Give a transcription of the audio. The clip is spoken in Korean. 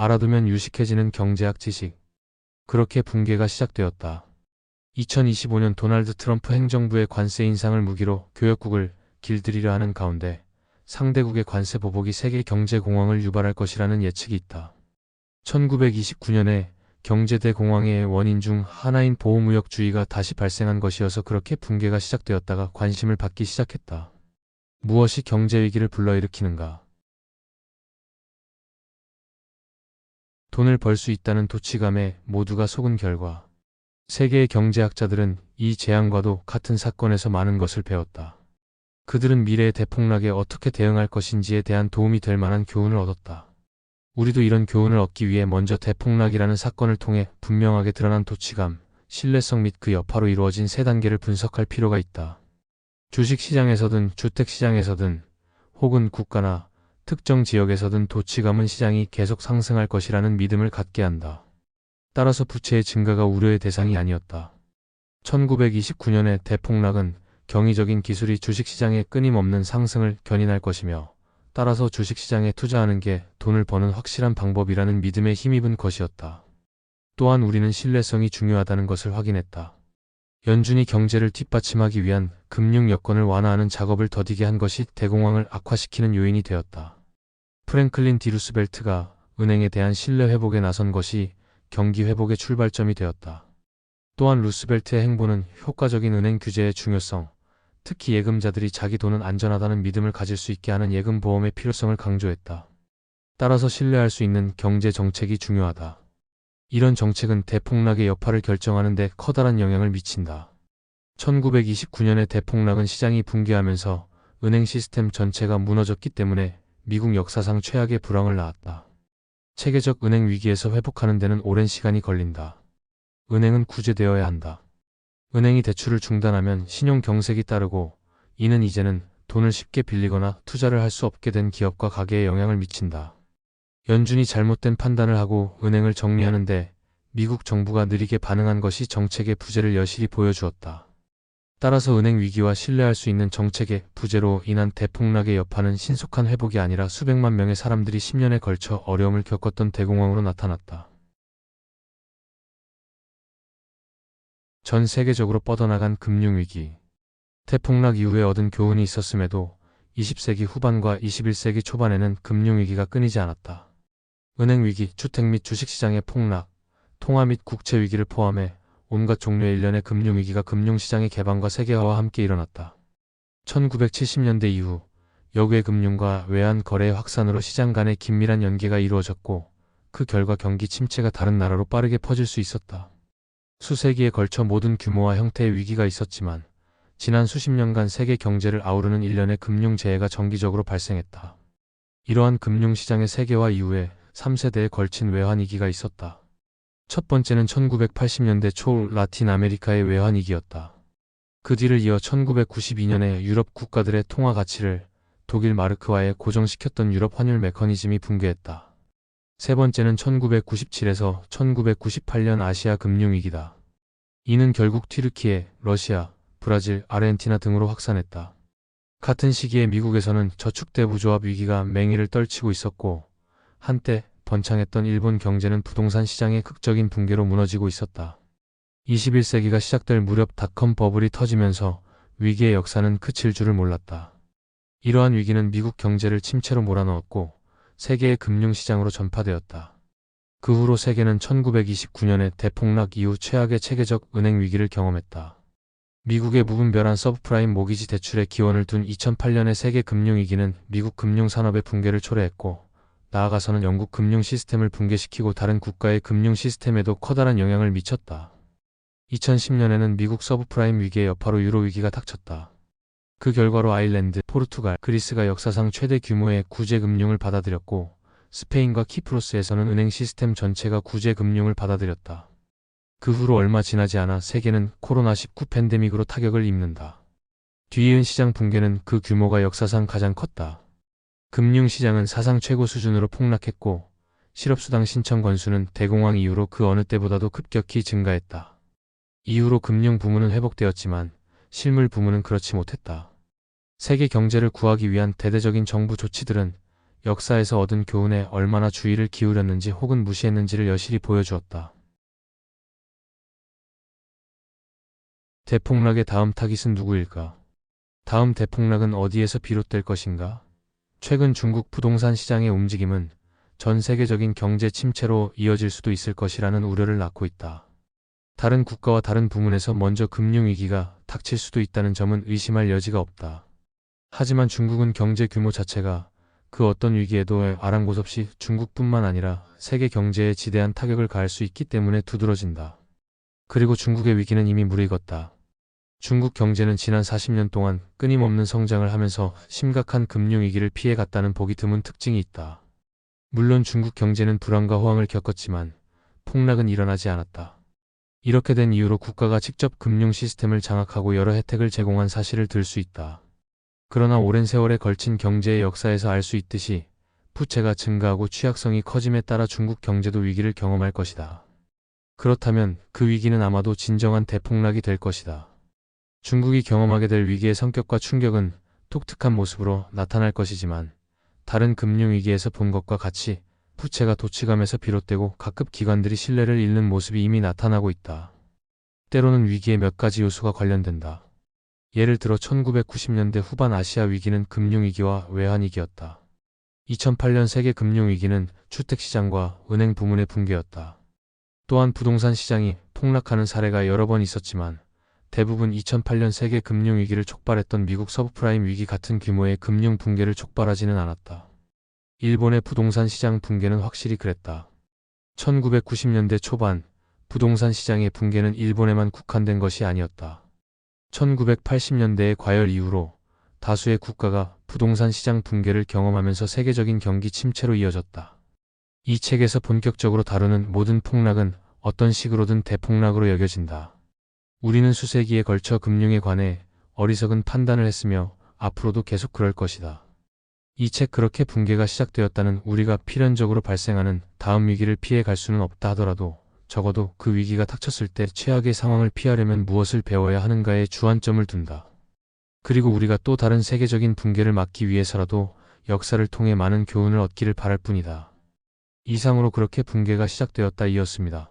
알아두면 유식해지는 경제학 지식. 그렇게 붕괴가 시작되었다. 2025년 도널드 트럼프 행정부의 관세 인상을 무기로 교역국을 길들이려 하는 가운데 상대국의 관세 보복이 세계 경제 공황을 유발할 것이라는 예측이 있다. 1929년에 경제대공황의 원인 중 하나인 보호무역주의가 다시 발생한 것이어서 그렇게 붕괴가 시작되었다가 관심을 받기 시작했다. 무엇이 경제위기를 불러일으키는가? 돈을 벌 수 있다는 도취감에 모두가 속은 결과 세계의 경제학자들은 이 재앙과도 같은 사건에서 많은 것을 배웠다. 그들은 미래의 대폭락에 어떻게 대응할 것인지에 대한 도움이 될 만한 교훈을 얻었다. 우리도 이런 교훈을 얻기 위해 먼저 대폭락이라는 사건을 통해 분명하게 드러난 도취감, 신뢰성 및 그 여파로 이루어진 세 단계를 분석할 필요가 있다. 주식시장에서든 주택시장에서든 혹은 국가나 특정 지역에서든 도취감은 시장이 계속 상승할 것이라는 믿음을 갖게 한다. 따라서 부채의 증가가 우려의 대상이 아니었다. 1929년의 대폭락은 경이적인 기술이 주식시장의 끊임없는 상승을 견인할 것이며 따라서 주식시장에 투자하는 게 돈을 버는 확실한 방법이라는 믿음에 힘입은 것이었다. 또한 우리는 신뢰성이 중요하다는 것을 확인했다. 연준이 경제를 뒷받침하기 위한 금융 여건을 완화하는 작업을 더디게 한 것이 대공황을 악화시키는 요인이 되었다. 프랭클린 디 루스벨트가 은행에 대한 신뢰 회복에 나선 것이 경기 회복의 출발점이 되었다. 또한 루스벨트의 행보는 효과적인 은행 규제의 중요성, 특히 예금자들이 자기 돈은 안전하다는 믿음을 가질 수 있게 하는 예금보험의 필요성을 강조했다. 따라서 신뢰할 수 있는 경제 정책이 중요하다. 이런 정책은 대폭락의 여파를 결정하는 데 커다란 영향을 미친다. 1929년의 대폭락은 시장이 붕괴하면서 은행 시스템 전체가 무너졌기 때문에 미국 역사상 최악의 불황을 낳았다. 체계적 은행 위기에서 회복하는 데는 오랜 시간이 걸린다. 은행은 구제되어야 한다. 은행이 대출을 중단하면 신용 경색이 따르고 이는 이제는 돈을 쉽게 빌리거나 투자를 할 수 없게 된 기업과 가게에 영향을 미친다. 연준이 잘못된 판단을 하고 은행을 정리하는데 미국 정부가 느리게 반응한 것이 정책의 부재를 여실히 보여주었다. 따라서 은행 위기와 신뢰할 수 있는 정책의 부재로 인한 대폭락의 여파는 신속한 회복이 아니라 수백만 명의 사람들이 10년에 걸쳐 어려움을 겪었던 대공황으로 나타났다. 전 세계적으로 뻗어나간 금융위기. 대폭락 이후에 얻은 교훈이 있었음에도 20세기 후반과 21세기 초반에는 금융위기가 끊이지 않았다. 은행위기, 주택 및 주식시장의 폭락, 통화 및 국채위기를 포함해 온갖 종류의 일련의 금융위기가 금융시장의 개방과 세계화와 함께 일어났다. 1970년대 이후 역외 금융과 외환 거래의 확산으로 시장 간의 긴밀한 연계가 이루어졌고 그 결과 경기 침체가 다른 나라로 빠르게 퍼질 수 있었다. 수세기에 걸쳐 모든 규모와 형태의 위기가 있었지만 지난 수십 년간 세계 경제를 아우르는 일련의 금융재해가 정기적으로 발생했다. 이러한 금융시장의 세계화 이후에 3세대에 걸친 외환위기가 있었다. 첫 번째는 1980년대 초 라틴 아메리카의 외환위기였다. 그 뒤를 이어 1992년에 유럽 국가들의 통화 가치를 독일 마르크화에 고정시켰던 유럽 환율 메커니즘이 붕괴했다. 세 번째는 1997에서 1998년 아시아 금융위기다. 이는 결국 튀르키예, 러시아, 브라질, 아르헨티나 등으로 확산했다. 같은 시기에 미국에서는 저축대부조합 위기가 맹위를 떨치고 있었고 한때 번창했던 일본 경제는 부동산 시장의 극적인 붕괴로 무너지고 있었다. 21세기가 시작될 무렵 닷컴 버블이 터지면서 위기의 역사는 그칠 줄을 몰랐다. 이러한 위기는 미국 경제를 침체로 몰아넣었고 세계의 금융시장으로 전파되었다. 그 후로 세계는 1929년의 대폭락 이후 최악의 체계적 은행 위기를 경험했다. 미국의 무분별한 서브프라임 모기지 대출에 기원을 둔 2008년의 세계 금융위기는 미국 금융산업의 붕괴를 초래했고 나아가서는 영국 금융 시스템을 붕괴시키고 다른 국가의 금융 시스템에도 커다란 영향을 미쳤다. 2010년에는 미국 서브프라임 위기의 여파로 유로 위기가 닥쳤다. 그 결과로 아일랜드, 포르투갈, 그리스가 역사상 최대 규모의 구제금융을 받아들였고 스페인과 키프로스에서는 은행 시스템 전체가 구제금융을 받아들였다. 그 후로 얼마 지나지 않아 세계는 코로나19 팬데믹으로 타격을 입는다. 뒤이은 시장 붕괴는 그 규모가 역사상 가장 컸다. 금융시장은 사상 최고 수준으로 폭락했고 실업수당 신청 건수는 대공황 이후로 그 어느 때보다도 급격히 증가했다. 이후로 금융 부문은 회복되었지만 실물 부문은 그렇지 못했다. 세계 경제를 구하기 위한 대대적인 정부 조치들은 역사에서 얻은 교훈에 얼마나 주의를 기울였는지 혹은 무시했는지를 여실히 보여주었다. 대폭락의 다음 타깃은 누구일까? 다음 대폭락은 어디에서 비롯될 것인가? 최근 중국 부동산 시장의 움직임은 전 세계적인 경제 침체로 이어질 수도 있을 것이라는 우려를 낳고 있다. 다른 국가와 다른 부문에서 먼저 금융위기가 닥칠 수도 있다는 점은 의심할 여지가 없다. 하지만 중국은 경제 규모 자체가 그 어떤 위기에도 아랑곳 없이 중국뿐만 아니라 세계 경제에 지대한 타격을 가할 수 있기 때문에 두드러진다. 그리고 중국의 위기는 이미 무르익었다. 중국 경제는 지난 40년 동안 끊임없는 성장을 하면서 심각한 금융위기를 피해갔다는 보기 드문 특징이 있다. 물론 중국 경제는 불안과 호황을 겪었지만 폭락은 일어나지 않았다. 이렇게 된 이유로 국가가 직접 금융 시스템을 장악하고 여러 혜택을 제공한 사실을 들 수 있다. 그러나 오랜 세월에 걸친 경제의 역사에서 알 수 있듯이 부채가 증가하고 취약성이 커짐에 따라 중국 경제도 위기를 경험할 것이다. 그렇다면 그 위기는 아마도 진정한 대폭락이 될 것이다. 중국이 경험하게 될 위기의 성격과 충격은 독특한 모습으로 나타날 것이지만 다른 금융위기에서 본 것과 같이 부채가 도치감에서 비롯되고 각급 기관들이 신뢰를 잃는 모습이 이미 나타나고 있다. 때로는 위기에 몇 가지 요소가 관련된다. 예를 들어 1990년대 후반 아시아 위기는 금융위기와 외환위기였다. 2008년 세계 금융위기는 주택시장과 은행 부문의 붕괴였다. 또한 부동산 시장이 폭락하는 사례가 여러 번 있었지만 대부분 2008년 세계 금융위기를 촉발했던 미국 서브프라임 위기 같은 규모의 금융 붕괴를 촉발하지는 않았다. 일본의 부동산 시장 붕괴는 확실히 그랬다. 1990년대 초반 부동산 시장의 붕괴는 일본에만 국한된 것이 아니었다. 1980년대의 과열 이후로 다수의 국가가 부동산 시장 붕괴를 경험하면서 세계적인 경기 침체로 이어졌다. 이 책에서 본격적으로 다루는 모든 폭락은 어떤 식으로든 대폭락으로 여겨진다. 우리는 수세기에 걸쳐 금융에 관해 어리석은 판단을 했으며 앞으로도 계속 그럴 것이다. 이 책 그렇게 붕괴가 시작되었다는 우리가 필연적으로 발생하는 다음 위기를 피해 갈 수는 없다 하더라도 적어도 그 위기가 닥쳤을 때 최악의 상황을 피하려면 무엇을 배워야 하는가에 주안점을 둔다. 그리고 우리가 또 다른 세계적인 붕괴를 막기 위해서라도 역사를 통해 많은 교훈을 얻기를 바랄 뿐이다. 이상으로 그렇게 붕괴가 시작되었다 이었습니다.